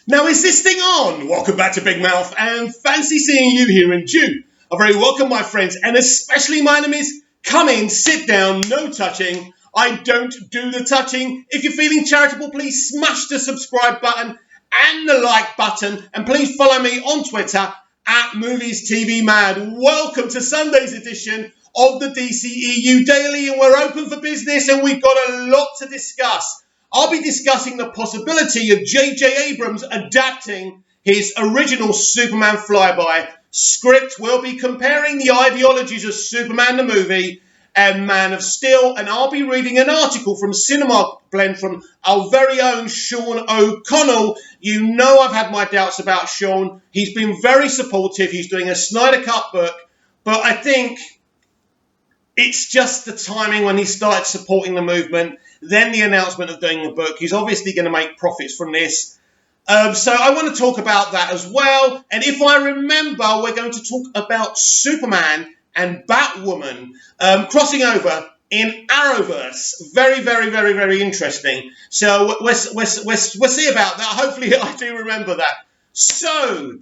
Now is this thing on? Welcome back to Big Mouth and fancy seeing you here in June. A very welcome, my friends, and especially my enemies. Come in, sit down, no touching. I don't do the touching. If you're feeling charitable, please smash the subscribe button and the like button, and please follow me on Twitter at Movies TV Mad. Welcome to Sunday's edition of the dceu Daily, and we're open for business and we've got a lot to discuss. I'll be discussing the possibility of J.J. Abrams adapting his original Superman flyby script. We'll be comparing the ideologies of Superman the movie and Man of Steel, and I'll be reading an article from Cinema Blend from our very own Sean O'Connell. You know I've had my doubts about Sean. He's been very supportive. He's doing a Snyder Cut book, but I think it's just the timing when he started supporting the movement, then the announcement of doing the book. He's obviously going to make profits from this. So I want to talk about that as well. And if I remember, we're going to talk about Superman and Batwoman crossing over in Arrowverse. Very, very, very, very interesting. So we'll see about that. Hopefully I do remember that. So,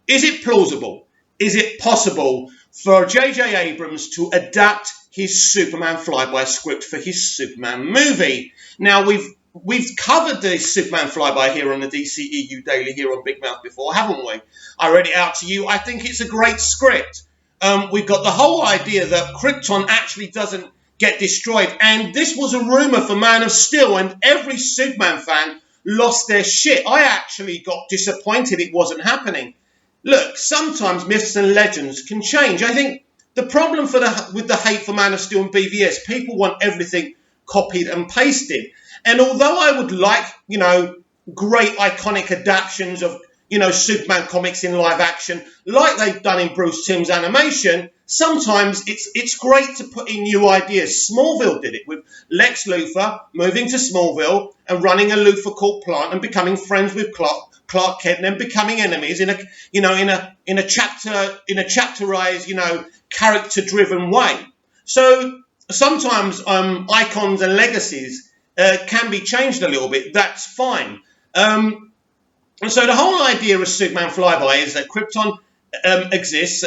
is it plausible? Is it possible for J.J. Abrams to adapt his Superman flyby script for his Superman movie? Now, we've covered the Superman flyby here on the dceu Daily here on Big Mouth before, haven't we? I read it out to you. I think it's a great script. We've got the whole idea that Krypton actually doesn't get destroyed, and this was a rumor for Man of Steel, and every Superman fan lost their shit. I actually got disappointed it wasn't happening. Look, sometimes myths and legends can change. I think the problem with the hate for Man of Steel and BVS, people want everything copied and pasted. And although I would like, great iconic adaptations of, Superman comics in live action, like they've done in Bruce Timm's animation, sometimes it's great to put in new ideas. Smallville did it with Lex Luthor moving to Smallville and running a Luthor Corp plant and becoming friends with Clark Kent and then becoming enemies in a chapterized, character-driven way. So sometimes icons and legacies can be changed a little bit. That's fine. And so the whole idea of Superman flyby is that Krypton exists.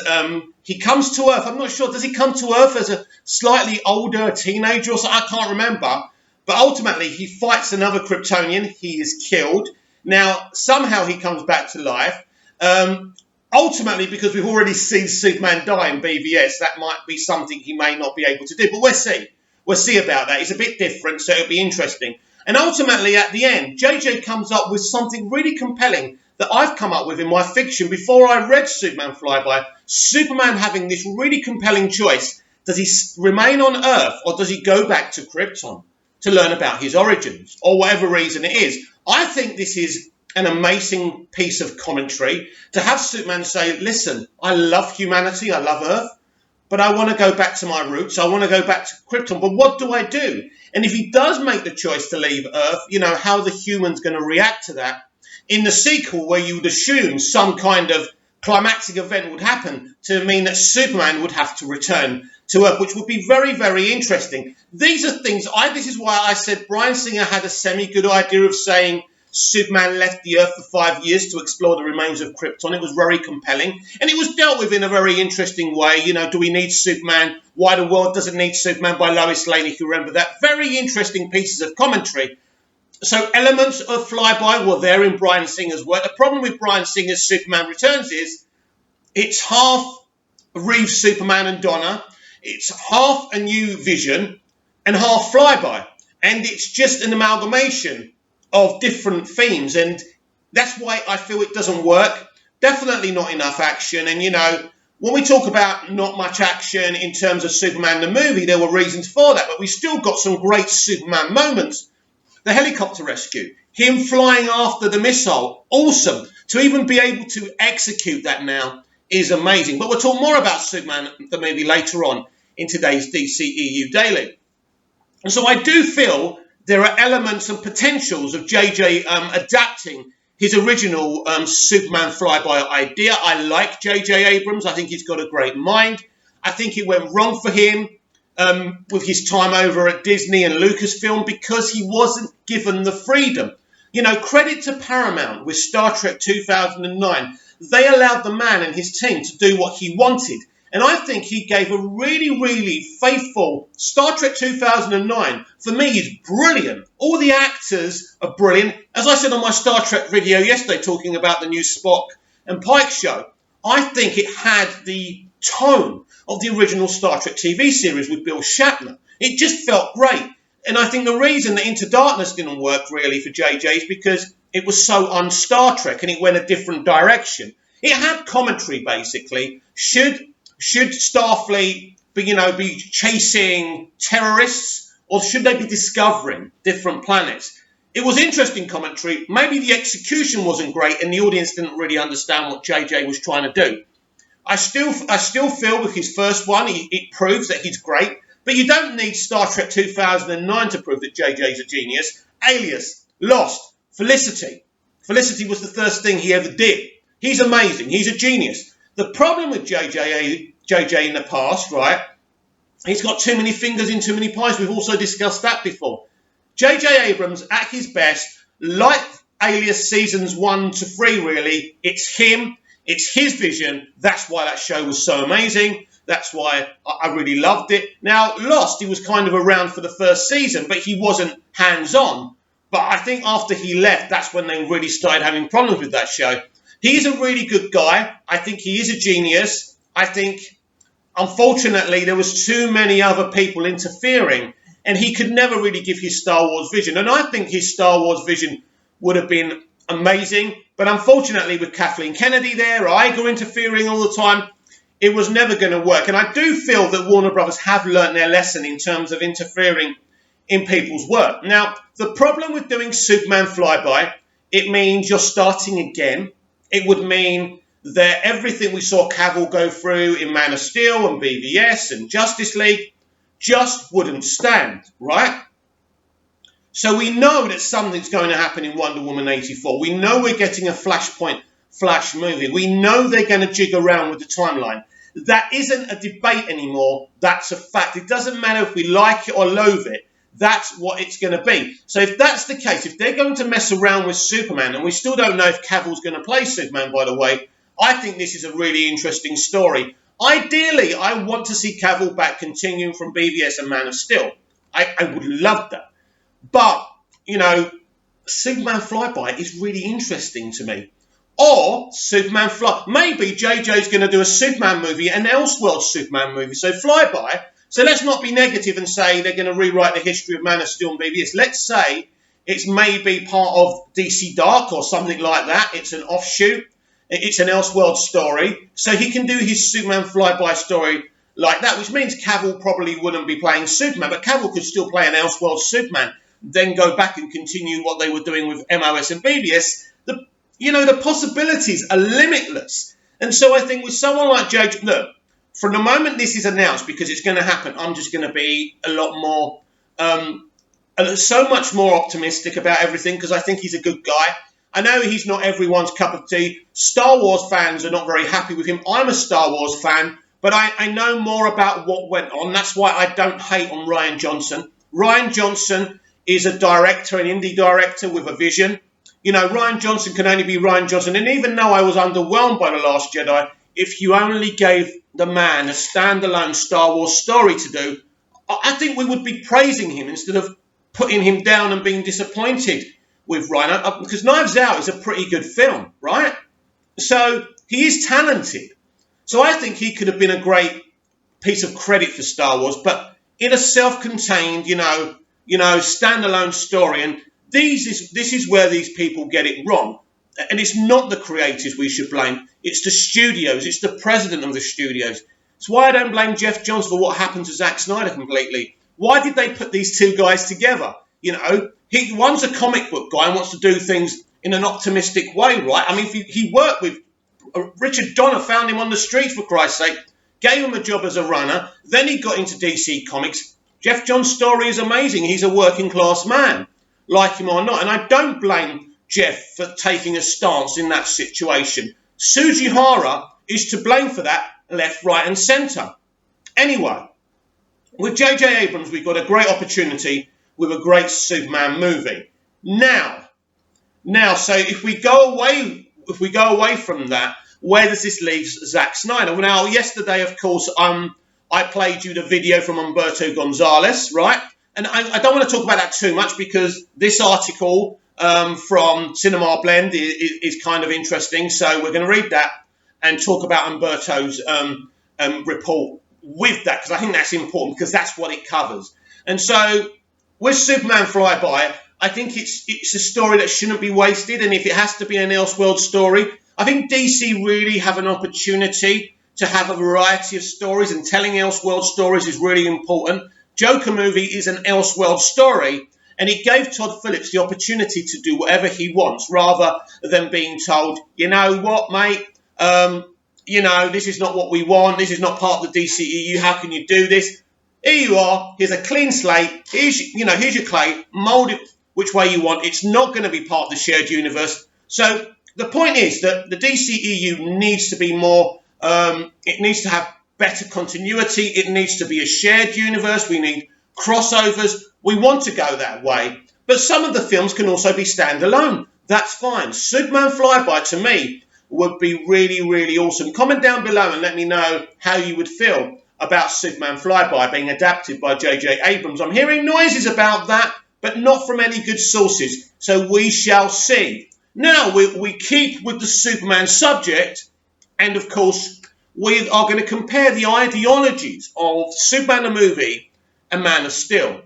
He comes to Earth. I'm not sure. Does he come to Earth as a slightly older teenager or something? I can't remember. But ultimately, he fights another Kryptonian. He is killed. Now, somehow he comes back to life. Ultimately, because we've already seen Superman die in BVS, that might be something he may not be able to do. But we'll see. We'll see about that. It's a bit different, so it'll be interesting. And ultimately, at the end, JJ comes up with something really compelling that I've come up with in my fiction before I read Superman Flyby. Superman having this really compelling choice. Does he remain on Earth, or does he go back to Krypton to learn about his origins, or whatever reason it is? I think this is an amazing piece of commentary to have Superman say, listen, I love humanity, I love Earth, but I want to go back to my roots, I want to go back to Krypton, but what do I do? And if he does make the choice to leave Earth, how the human's going to react to that. In the sequel, where you would assume some kind of climactic event would happen to mean that Superman would have to return to Earth, which would be very, very interesting. These are things, this is why I said Bryan Singer had a semi-good idea of saying Superman left the Earth for 5 years to explore the remains of Krypton. It was very compelling. And it was dealt with in a very interesting way. Do we need Superman? Why the World Doesn't Need Superman by Lois Lane, if you remember that. Very interesting pieces of commentary. So elements of Flyby were there in Bryan Singer's work. The problem with Bryan Singer's Superman Returns is it's half Reeves Superman and Donna. It's half a new vision and half Flyby. And it's just an amalgamation of different themes, and that's why I feel it doesn't work. Definitely not enough action, and when we talk about not much action in terms of Superman the movie, there were reasons for that, but we still got some great Superman moments. The helicopter rescue, him flying after the missile, awesome. To even be able to execute that now is amazing. But we'll talk more about Superman the movie later on in today's dceu Daily. And so I do feel there are elements and potentials of JJ adapting his original Superman flyby idea. I like JJ Abrams. I think he's got a great mind. I think it went wrong for him with his time over at Disney and Lucasfilm because he wasn't given the freedom Credit to Paramount with Star Trek 2009. They allowed the man and his team to do what he wanted. And I think he gave a really, really faithful Star Trek 2009. For me, is brilliant. All the actors are brilliant. As I said on my Star Trek video yesterday, talking about the new Spock and Pike show, I think it had the tone of the original Star Trek TV series with Bill Shatner. It just felt great. And I think the reason that Into Darkness didn't work really for JJ is because it was so un-Star Trek and it went a different direction. It had commentary, basically. Should Starfleet be chasing terrorists, or should they be discovering different planets? It was interesting commentary. Maybe the execution wasn't great and the audience didn't really understand what JJ was trying to do. I still feel with his first one, it proves that he's great. But you don't need Star Trek 2009 to prove that JJ's a genius. Alias, Lost, Felicity. Felicity was the first thing he ever did. He's amazing. He's a genius. The problem with JJ in the past, right, he's got too many fingers in too many pies. We've also discussed that before. J.J. Abrams, at his best, like Alias seasons 1 to 3, really, it's him, it's his vision. That's why that show was so amazing. That's why I really loved it. Now, Lost, he was kind of around for the first season, but he wasn't hands-on. But I think after he left, that's when they really started having problems with that show. He's a really good guy. I think he is a genius. I think, unfortunately, there was too many other people interfering, and he could never really give his Star Wars vision. And I think his Star Wars vision would have been amazing. But unfortunately, with Kathleen Kennedy there, Iger interfering all the time, it was never going to work. And I do feel that Warner Brothers have learnt their lesson in terms of interfering in people's work. Now, the problem with doing Superman Flyby, it means you're starting again. It would mean that everything we saw Cavill go through in Man of Steel and BVS and Justice League just wouldn't stand, right? So we know that something's going to happen in Wonder Woman 84. We know we're getting a Flashpoint Flash movie. We know they're going to jig around with the timeline. That isn't a debate anymore. That's a fact. It doesn't matter if we like it or loathe it. That's what it's going to be. So if that's the case, if they're going to mess around with Superman, and we still don't know if Cavill's going to play Superman, by the way, I think this is a really interesting story. Ideally, I want to see Cavill back continuing from BVS and Man of Steel. I would love that. But, Superman Flyby is really interesting to me. Or Superman Fly. Maybe JJ's going to do a Superman movie, an Elseworld Superman movie. So Flyby. So let's not be negative and say they're going to rewrite the history of Man of Steel and BVS. Let's say it's maybe part of DC Dark or something like that. It's an offshoot. It's an Elseworld story. So he can do his Superman Flyby story like that, which means Cavill probably wouldn't be playing Superman, but Cavill could still play an Elseworld Superman, then go back and continue what they were doing with MOS and BVS. The possibilities are limitless. And so I think with someone like JJ, look, from the moment this is announced, because it's going to happen, I'm just going to be a lot more, so much more optimistic about everything because I think he's a good guy. I know he's not everyone's cup of tea. Star Wars fans are not very happy with him. I'm a Star Wars fan, but I know more about what went on. That's why I don't hate on Rian Johnson. Rian Johnson is a director, an indie director with a vision. Rian Johnson can only be Rian Johnson. And even though I was underwhelmed by The Last Jedi, if you only gave the man a standalone Star Wars story to do, I think we would be praising him instead of putting him down and being disappointed with Rian. Because Knives Out is a pretty good film, right? So he is talented. So I think he could have been a great piece of credit for Star Wars, but in a self-contained, standalone story. And this is where these people get it wrong. And it's not the creators we should blame. It's the studios. It's the president of the studios. It's why I don't blame Jeff Johns for what happened to Zack Snyder completely. Why did they put these two guys together? One's a comic book guy and wants to do things in an optimistic way, right? I mean, he worked with Richard Donner, found him on the streets, for Christ's sake, gave him a job as a runner. Then he got into DC Comics. Jeff Johns' story is amazing. He's a working class man, like him or not. And I don't blame Jeff for taking a stance in that situation. Suji Hara is to blame for that, left, right and centre. Anyway, with J.J. Abrams, we've got a great opportunity with a great Superman movie. Now, Now, so if we go away from that, where does this leave Zack Snyder? Well, now, yesterday, of course, I played you the video from Humberto Gonzalez, right? And I don't want to talk about that too much because this article from Cinema Blend is kind of interesting. So we're going to read that and talk about Humberto's report with that, because I think that's important, because that's what it covers. And so with Superman Flyby, I think it's a story that shouldn't be wasted, and if it has to be an Elseworld story, I think DC really have an opportunity to have a variety of stories, and telling Elseworld stories is really important. Joker movie is an Elseworld story, and it gave Todd Phillips the opportunity to do whatever he wants, rather than being told, you know what, mate, this is not what we want, this is not part of the DCEU, how can you do this? Here you are, here's a clean slate, here's your clay, mould it which way you want. It's not going to be part of the shared universe. So the point is that the DCEU needs to be more, it needs to have better continuity, it needs to be a shared universe, we need crossovers, we want to go that way. But some of the films can also be standalone. That's fine. Superman Flyby, to me, would be really, really awesome. Comment down below and let me know how you would feel about Superman Flyby being adapted by J.J. Abrams. I'm hearing noises about that, but not from any good sources. So we shall see. Now, we keep with the Superman subject, and of course, we are going to compare the ideologies of Superman the movie and Man of Steel.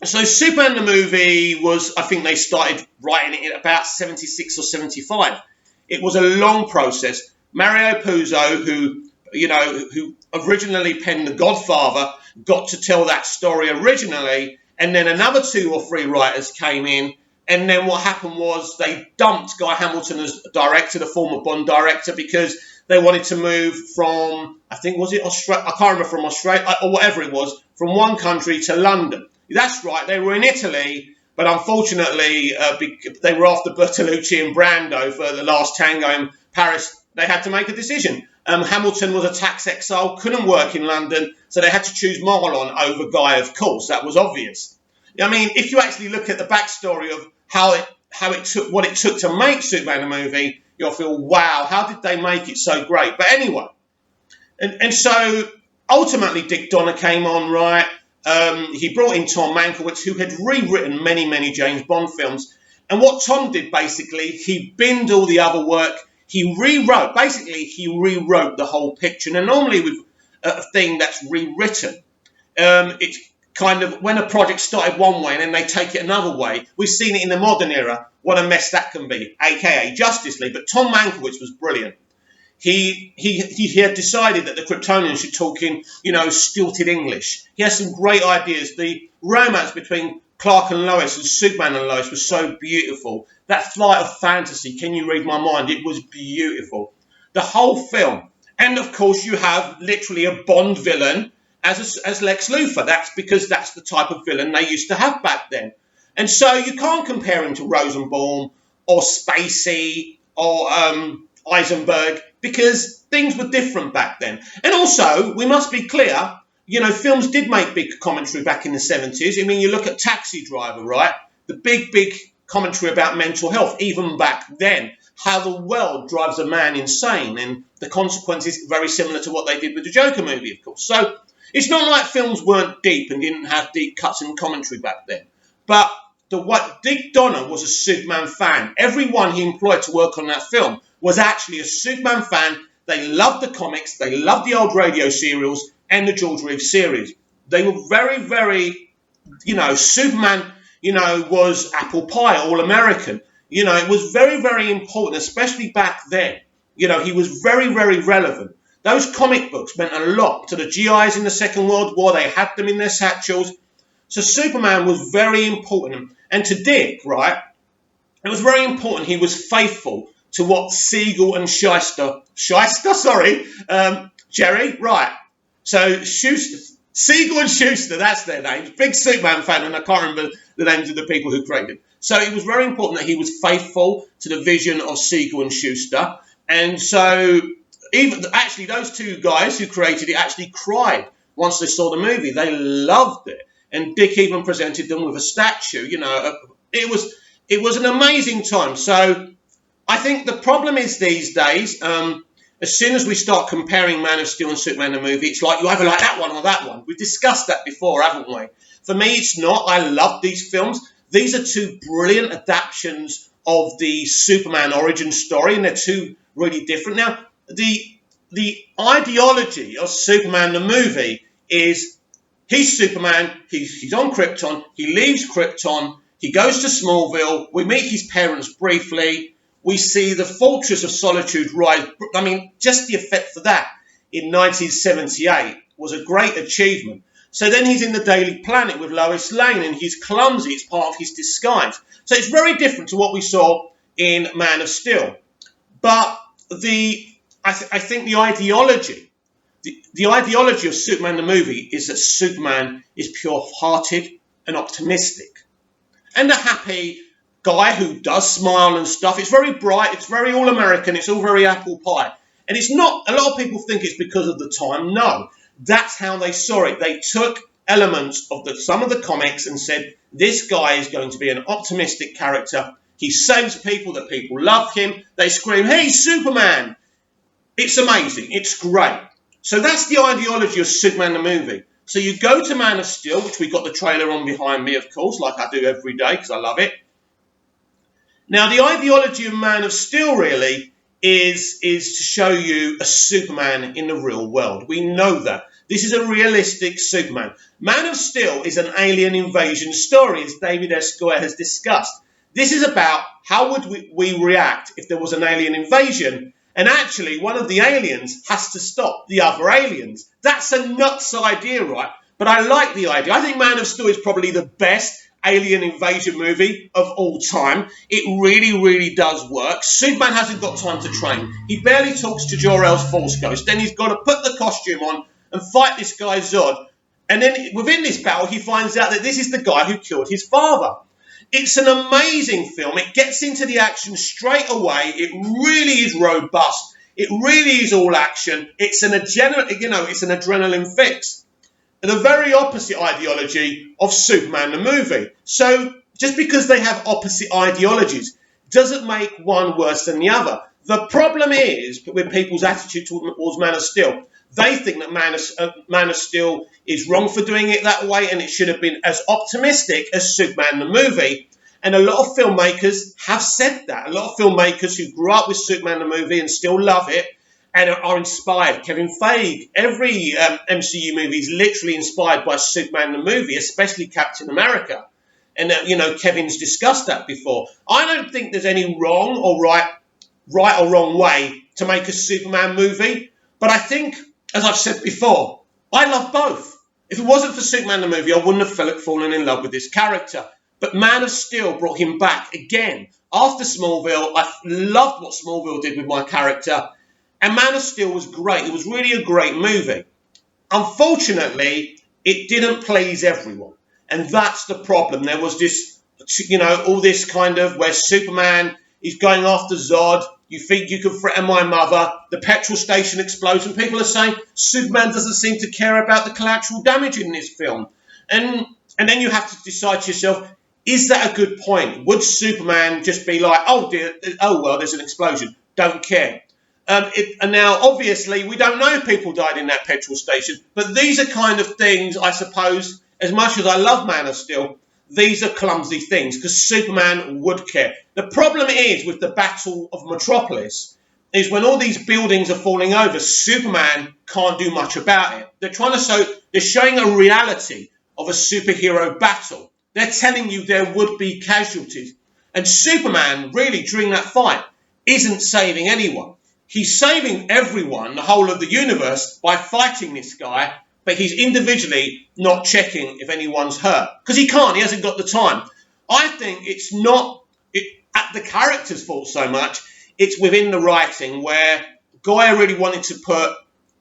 So Superman the movie was, I think they started writing it at about 76 or 75. It was a long process. Mario Puzo, who originally penned The Godfather, got to tell that story originally, and then another 2 or 3 writers came in, and then what happened was they dumped Guy Hamilton as director, the former Bond director, because they wanted to move from, I think, was it Australia? I can't remember, from Australia, or whatever it was, from one country to London. That's right, they were in Italy, but unfortunately, they were after Bertolucci and Brando for The Last Tango in Paris. They had to make a decision. Hamilton was a tax exile, couldn't work in London, so they had to choose Marlon over Guy, of course. That was obvious. I mean, if you actually look at the backstory of what it took to make Superman the movie, you'll feel, wow, how did they make it so great? But anyway, and so ultimately Dick Donner came on, right? He brought in Tom Mankiewicz, who had rewritten many, many James Bond films. And what Tom did, basically, he binned all the other work. He rewrote the whole picture. And normally with a thing that's rewritten, it's kind of, when a project started one way and then they take it another way, we've seen it in the modern era, what a mess that can be, aka Justice League. But Tom Mankiewicz was brilliant. He had decided that the Kryptonians should talk in, stilted English. He has some great ideas. The romance between Clark and Lois and Superman and Lois was so beautiful. That flight of fantasy, can you read my mind? It was beautiful. The whole film. And of course you have literally a Bond villain as Lex Luthor. That's because that's the type of villain they used to have back then. And so you can't compare him to Rosenbaum or Spacey or Eisenberg, because things were different back then. And also, we must be clear, films did make big commentary back in the 70s. I mean, you look at Taxi Driver, right? The big commentary about mental health, even back then. How the world drives a man insane, and the consequences very similar to what they did with the Joker movie, of course. So it's not like films weren't deep and didn't have deep cuts and commentary back then. But Dick Donner was a Superman fan. Everyone he employed to work on that film was actually a Superman fan. They loved the comics, they loved the old radio serials and the George Reeves series. They were very, very, Superman, was apple pie, all American. It was very, very important, especially back then. He was very, very relevant. Those comic books meant a lot to the GIs in the Second World War. They had them in their satchels. So Superman was very important. And to Dick, right, it was very important he was faithful to what Siegel and Jerry, right. So Siegel and Schuster, that's their names. Big Superman fan, and I can't remember the names of the people who created it. So it was very important that he was faithful to the vision of Siegel and Schuster. And so actually those two guys who created it actually cried once they saw the movie. They loved it. And Dick even presented them with a statue. It It was an amazing time. So I think the problem is these days, as soon as we start comparing Man of Steel and Superman the movie, it's like you either like that one or that one. We've discussed that before, haven't we? For me, it's not. I love these films. These are two brilliant adaptations of the Superman origin story, and they're two really different. Now, the ideology of Superman the movie is he's Superman, he's on Krypton, he leaves Krypton, he goes to Smallville, we meet his parents briefly, we see the Fortress of Solitude rise. I mean, just the effect for that in 1978 was a great achievement. So then he's in the Daily Planet with Lois Lane, and he's clumsy. It's part of his disguise. So it's very different to what we saw in Man of Steel. But I think the ideology, the ideology of Superman the movie is that Superman is pure-hearted and optimistic, and a happy guy who does smile and stuff. It's very bright. It's very all-American. It's all very apple pie. And it's not. A lot of people think it's because of the time. No. That's how they saw it. They took elements of some of the comics and said, this guy is going to be an optimistic character. He saves people, that people love him. They scream, hey, Superman. It's amazing. It's great. So that's the ideology of Superman the movie. So you go to Man of Steel, which we've got the trailer on behind me, of course, like I do every day because I love it. Now, the ideology of Man of Steel really is to show you a Superman in the real world. We know that. This is a realistic Superman. Man of Steel is an alien invasion story, as David S. Goyer has discussed. This is about how would we react if there was an alien invasion, and actually one of the aliens has to stop the other aliens. That's a nuts idea, right? But I like the idea. I think Man of Steel is probably the best alien invasion movie of all time. It really, really does work. Superman hasn't got time to train. He barely talks to Jor-El's Force Ghost. Then he's got to put the costume on and fight this guy Zod. And then within this battle, he finds out that this is the guy who killed his father. It's an amazing film. It gets into the action straight away. It really is robust. It really is all action. It's an adrenaline fix. The very opposite ideology of Superman the movie. So just because they have opposite ideologies doesn't make one worse than the other. The problem is with people's attitude towards Man of Steel. They think that Man of Steel is wrong for doing it that way, and it should have been as optimistic as Superman the movie. And a lot of filmmakers have said that. A lot of filmmakers who grew up with Superman the movie and still love it and are inspired. Kevin Feige, every MCU movie is literally inspired by Superman the movie, especially Captain America. And, Kevin's discussed that before. I don't think there's any wrong or right or wrong way to make a Superman movie. But I think, as I've said before, I love both. If it wasn't for Superman the movie, I wouldn't have fallen in love with this character. But Man of Steel brought him back again. After Smallville, I loved what Smallville did with my character. And Man of Steel was great. It was really a great movie. Unfortunately, it didn't please everyone. And that's the problem. There was this, all this kind of where Superman is going after Zod. You think you can threaten my mother. The petrol station explodes. And people are saying Superman doesn't seem to care about the collateral damage in this film. And then you have to decide to yourself, is that a good point? Would Superman just be like, oh dear, oh well, there's an explosion. Don't care. And now, obviously, we don't know if people died in that petrol station. But these are kind of things, I suppose, as much as I love Man of Steel, these are clumsy things because Superman would care. The problem is with the Battle of Metropolis is when all these buildings are falling over, Superman can't do much about it. They're showing a reality of a superhero battle. They're telling you there would be casualties. And Superman, really, during that fight, isn't saving anyone. He's saving everyone, the whole of the universe, by fighting this guy, but he's individually not checking if anyone's hurt. Because he can't, he hasn't got the time. I think it's not at the character's fault so much, it's within the writing where Goyer really wanted to put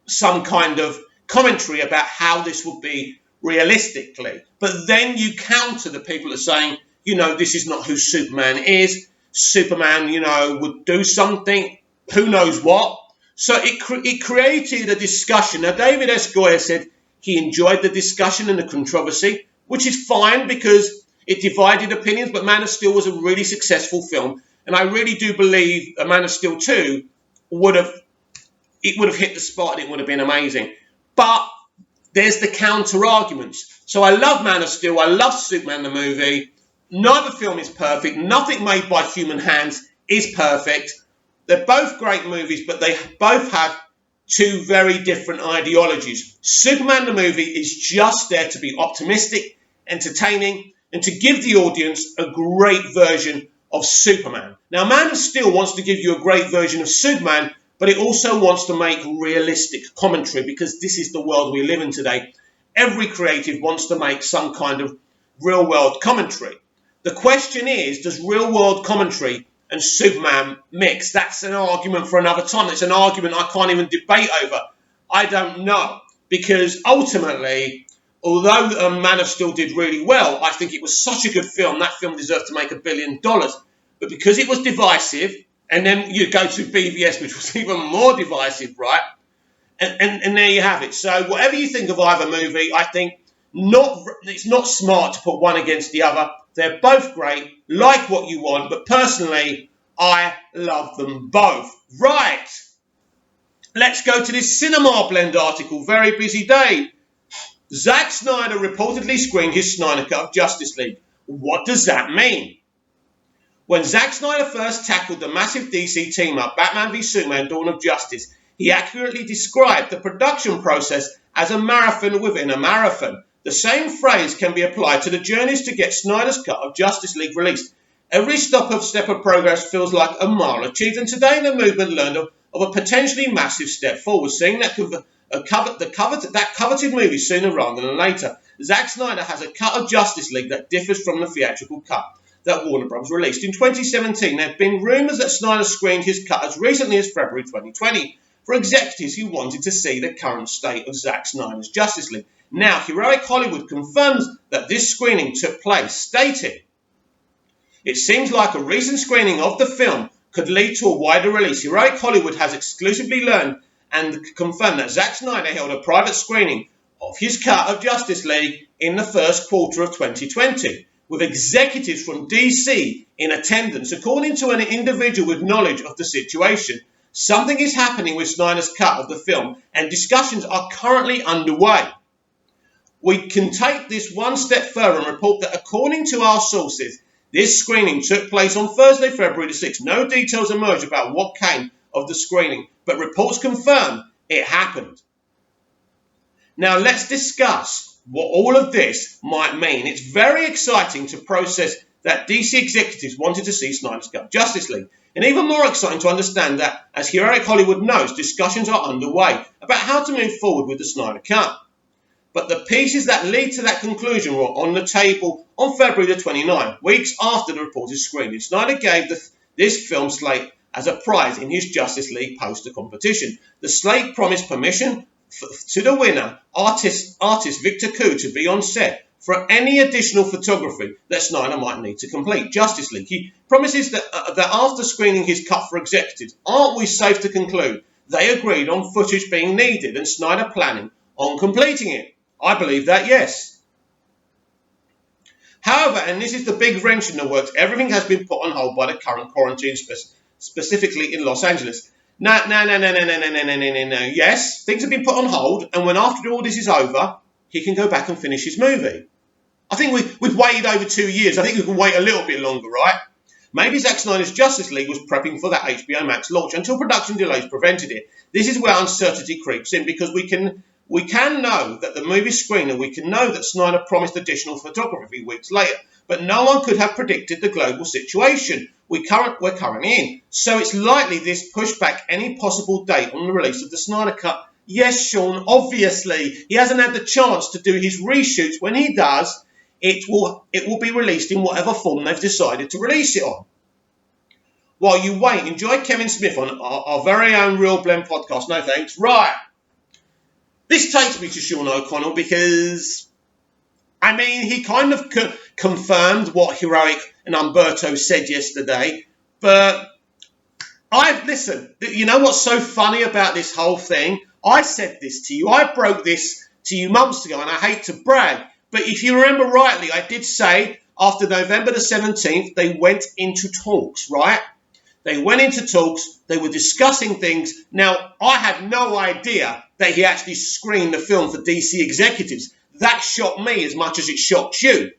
some kind of commentary about how this would be realistically. But then you counter the people that are saying, this is not who Superman is. Superman, would do something, who knows what. So it created a discussion. Now, David S. Goyer said he enjoyed the discussion and the controversy, which is fine because it divided opinions, but Man of Steel was a really successful film. And I really do believe a Man of Steel 2 would have hit the spot and it would have been amazing. But there's the counter arguments. So I love Man of Steel. I love Superman the movie. Neither film is perfect. Nothing made by human hands is perfect. They're both great movies, but they both have two very different ideologies. Superman the movie is just there to be optimistic, entertaining, and to give the audience a great version of Superman. Now, Man of Steel wants to give you a great version of Superman, but it also wants to make realistic commentary, because this is the world we live in today. Every creative wants to make some kind of real-world commentary. The question is, does real-world commentary and Superman mix? That's an argument for another time. It's an argument I can't even debate over. I don't know, because ultimately, although Man of Steel did really well, I think it was such a good film. That film deserved to make $1 billion. But because it was divisive, and then you go to BVS, which was even more divisive, right? And there you have it. So whatever you think of either movie, I think it's not smart to put one against the other. They're both great, like what you want, but personally, I love them both. Right. Let's go to this Cinema Blend article. Very busy day. Zack Snyder reportedly screened his Snyder Cut of Justice League. What does that mean? When Zack Snyder first tackled the massive DC team-up, Batman v Superman: Dawn of Justice, he accurately described the production process as a marathon within a marathon. The same phrase can be applied to the journeys to get Snyder's cut of Justice League released. Every step of progress feels like a mile achieved, and today the movement learned of a potentially massive step forward, seeing that coveted movie sooner rather than later. Zack Snyder has a cut of Justice League that differs from the theatrical cut that Warner Bros. Released in 2017. There have been rumours that Snyder screened his cut as recently as February 2020 for executives who wanted to see the current state of Zack Snyder's Justice League. Now, Heroic Hollywood confirms that this screening took place, stating, "It seems like a recent screening of the film could lead to a wider release. Heroic Hollywood has exclusively learned and confirmed that Zack Snyder held a private screening of his cut of Justice League in the first quarter of 2020. With executives from DC in attendance. According to an individual with knowledge of the situation, something is happening with Snyder's cut of the film and discussions are currently underway. We can take this one step further and report that according to our sources, this screening took place on Thursday, February the 6th. No details emerged about what came of the screening, but reports confirm it happened." Now let's discuss what all of this might mean. It's very exciting to process that DC executives wanted to see Snyder's Cut of Justice League. And even more exciting to understand that, as Heroic Hollywood knows, discussions are underway about how to move forward with the Snyder Cut. But the pieces that lead to that conclusion were on the table on February the 29th, weeks after the reported screening. Snyder gave this film slate as a prize in his Justice League poster competition. The slate promised permission to the winner, artist Victor Koo, to be on set for any additional photography that Snyder might need to complete Justice League. He promises that after screening his cut for executives, aren't we safe to conclude they agreed on footage being needed and Snyder planning on completing it? I believe that, yes. However, and this is the big wrench in the works, everything has been put on hold by the current quarantine, specifically in Los Angeles. No. Yes, things have been put on hold, and when after all this is over, he can go back and finish his movie. I think we've waited over 2 years. I think we can wait a little bit longer, right? Maybe Zack Snyder's Justice League was prepping for that HBO Max launch until production delays prevented it. This is where uncertainty creeps in, because we can know that the movie screener, we can know that Snyder promised additional photography weeks later, but no one could have predicted the global situation we're currently in. So it's likely this pushed back any possible date on the release of the Snyder Cut. Yes, Sean, obviously, he hasn't had the chance to do his reshoots. When he does, it will be released in whatever form they've decided to release it on. While you wait, enjoy Kevin Smith on our very own Real Blend podcast. No thanks. Right. This takes me to Sean O'Connell because, I mean, he kind of confirmed what Heroic and Umberto said yesterday, but listen, you know what's so funny about this whole thing? I said this to you. I broke this to you months ago, and I hate to brag, but if you remember rightly, I did say after November the 17th, they went into talks, right? They went into talks. They were discussing things. Now, I had no idea that he actually screened the film for DC executives. That shocked me as much as it shocked you.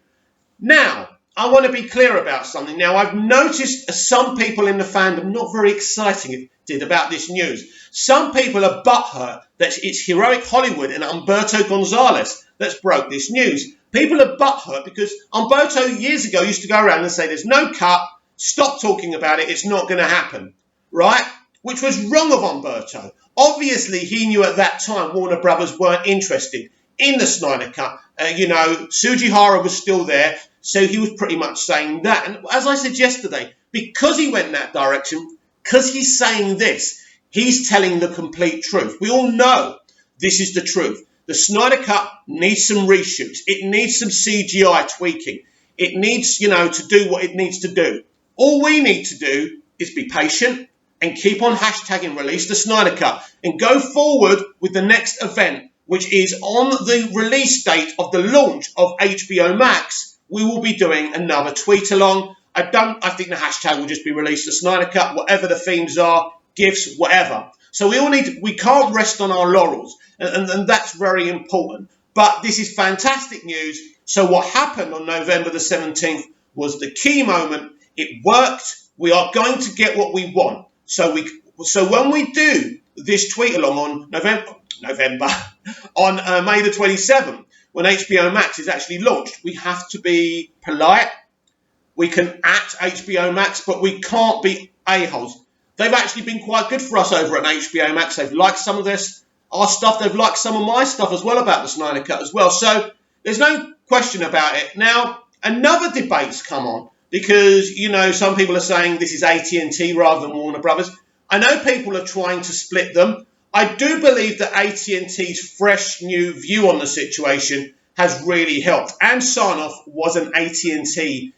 Now, I want to be clear about something. Now, I've noticed some people in the fandom not very excited about this news. Some people are butthurt that it's Heroic Hollywood and Humberto Gonzalez that's broke this news. People are butthurt because Humberto years ago used to go around and say there's no cut, stop talking about it, it's not going to happen, right? Which was wrong of Humberto. Obviously, he knew at that time Warner Brothers weren't interested in the Snyder Cut. Sujihara was still there, so he was pretty much saying that. And as I said yesterday, because he went in that direction, because he's saying this, he's telling the complete truth. We all know this is the truth. The Snyder Cut needs some reshoots. It needs some CGI tweaking. It needs, to do what it needs to do. All we need to do is be patient and keep on hashtagging release the Snyder Cut and go forward with the next event, which is on the release date of the launch of HBO Max. We will be doing another tweet along. I think the hashtag will just be release the Snyder Cut, whatever the themes are, gifts, whatever. So we can't rest on our laurels, and that's very important. But this is fantastic news. So what happened on November the 17th was the key moment. It worked. We are going to get what we want. So when we do this tweet along on November on May the 27th, when HBO Max is actually launched, we have to be polite. We can at HBO Max, but we can't be a-holes. They've actually been quite good for us over at HBO Max. They've liked some of our stuff. They've liked some of my stuff as well about the Snyder Cut as well. So there's no question about it. Now, another debate's come on because, some people are saying this is AT&T rather than Warner Brothers. I know people are trying to split them. I do believe that AT&T's fresh new view on the situation has really helped. Ann Sarnoff was an AT&T,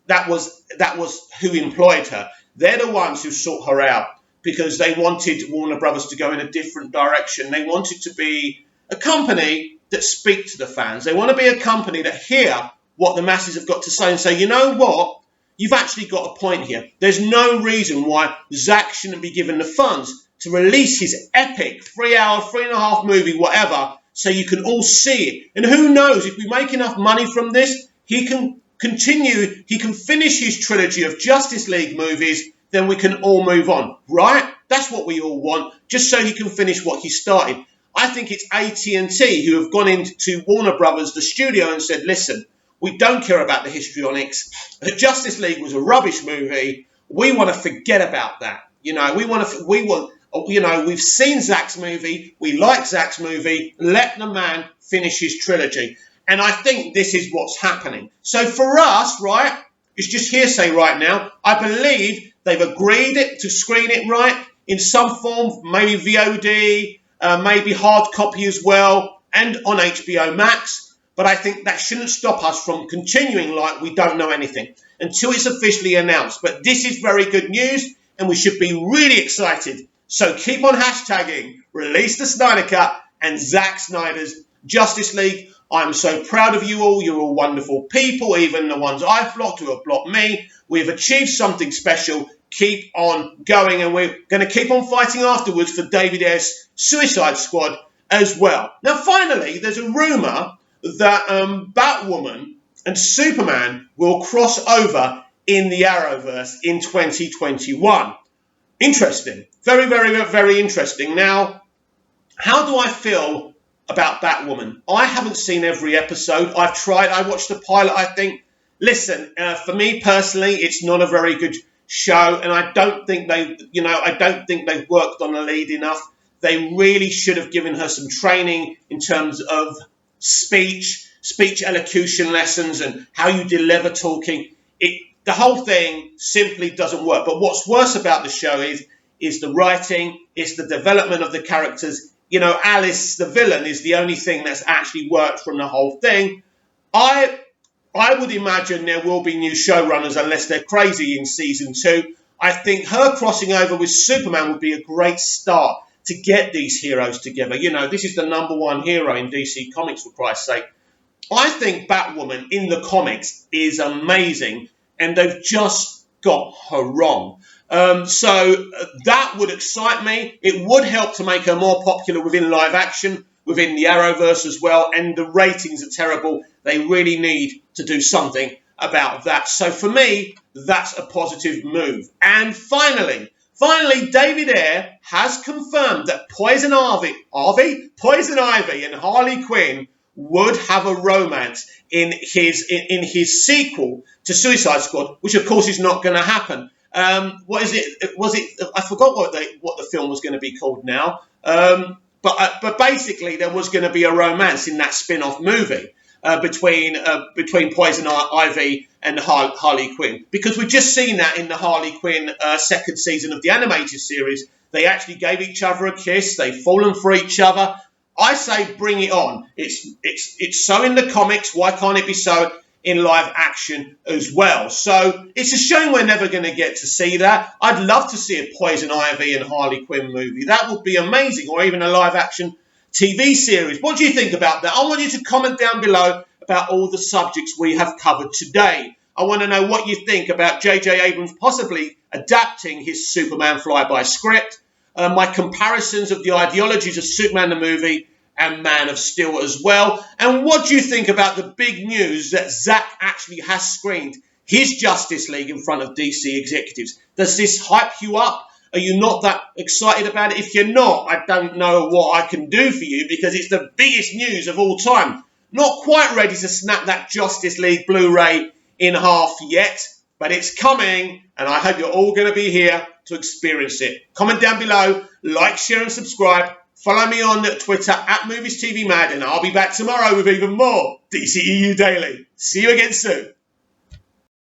that was who employed her. They're the ones who sought her out because they wanted Warner Brothers to go in a different direction. They wanted to be a company that speak to the fans. They want to be a company that hear what the masses have got to say and say, you know what? You've actually got a point here. There's no reason why Zack shouldn't be given the funds to release his epic 3-hour, 3.5 movie, whatever, so you can all see it. And who knows, if we make enough money from this, he can finish his trilogy of Justice League movies, then we can all move on, right? That's what we all want, just so he can finish what he started. I think it's AT&T who have gone into Warner Brothers, the studio, and said, listen, we don't care about the histrionics. Justice League was a rubbish movie. We want to forget about that. We've seen Zack's movie. We like Zack's movie. Let the man finish his trilogy. And I think this is what's happening. So for us, right, it's just hearsay right now. I believe they've agreed to screen it, right, in some form, maybe VOD, maybe hard copy as well, and on HBO Max. But I think that shouldn't stop us from continuing like we don't know anything until it's officially announced. But this is very good news, and we should be really excited. So keep on hashtagging Release the Snyder Cut and Zack Snyder's Justice League. I'm so proud of you all. You're all wonderful people, even the ones I've blocked who have blocked me. We've achieved something special. Keep on going, and we're going to keep on fighting afterwards for David Ayer's Suicide Squad as well. Now, finally, there's a rumour that Batwoman and Superman will cross over in the Arrowverse in 2021. Interesting. Very, very, very interesting. Now, how do I feel about Batwoman? I haven't seen every episode. I've tried. I watched the pilot, I think. Listen, for me personally, it's not a very good show, and I don't think they've worked on the lead enough. They really should have given her some training in terms of speech elocution lessons and how you deliver talking. The whole thing simply doesn't work. But what's worse about the show is the writing, it's the development of the characters. Alice, the villain, is the only thing that's actually worked from the whole thing. I would imagine there will be new showrunners unless they're crazy in season 2. I think her crossing over with Superman would be a great start to get these heroes together. This is the #1 hero in DC Comics, for Christ's sake. I think Batwoman in the comics is amazing, and they've just got her wrong. So that would excite me. It would help to make her more popular within live action, within the Arrowverse as well, and the ratings are terrible. They really need to do something about that. So for me, that's a positive move. And finally, David Ayer has confirmed that Poison Ivy and Harley Quinn would have a romance in his sequel to Suicide Squad, which of course is not going to happen. What is it? Was it? I forgot what the film was going to be called now. But basically, there was going to be a romance in that spin-off movie between Poison Ivy and Harley Quinn, because we've just seen that in the Harley Quinn second season of the animated series. They actually gave each other a kiss. They've fallen for each other. I say bring it on. It's so in the comics. Why can't it be so in live action as well? So it's a shame we're never going to get to see that. I'd love to see a Poison Ivy and Harley Quinn movie. That would be amazing, or even a live action TV series. What do you think about that? I want you to comment down below about all the subjects we have covered today. I want to know what you think about J.J. Abrams possibly adapting his Superman flyby script, my comparisons of the ideologies of Superman the movie and Man of Steel as well, and what do you think about the big news that Zack actually has screened his Justice League in front of DC executives? Does this hype you up? Are you not that excited about it? If you're not, I don't know what I can do for you, because it's the biggest news of all time. Not quite ready to snap that Justice League Blu-ray in half yet, but it's coming, and I hope you're all going to be here to experience it. Comment down below, like, share, and subscribe. Follow me on Twitter @MoviesTVMad, and I'll be back tomorrow with even more DCEU Daily. See you again soon.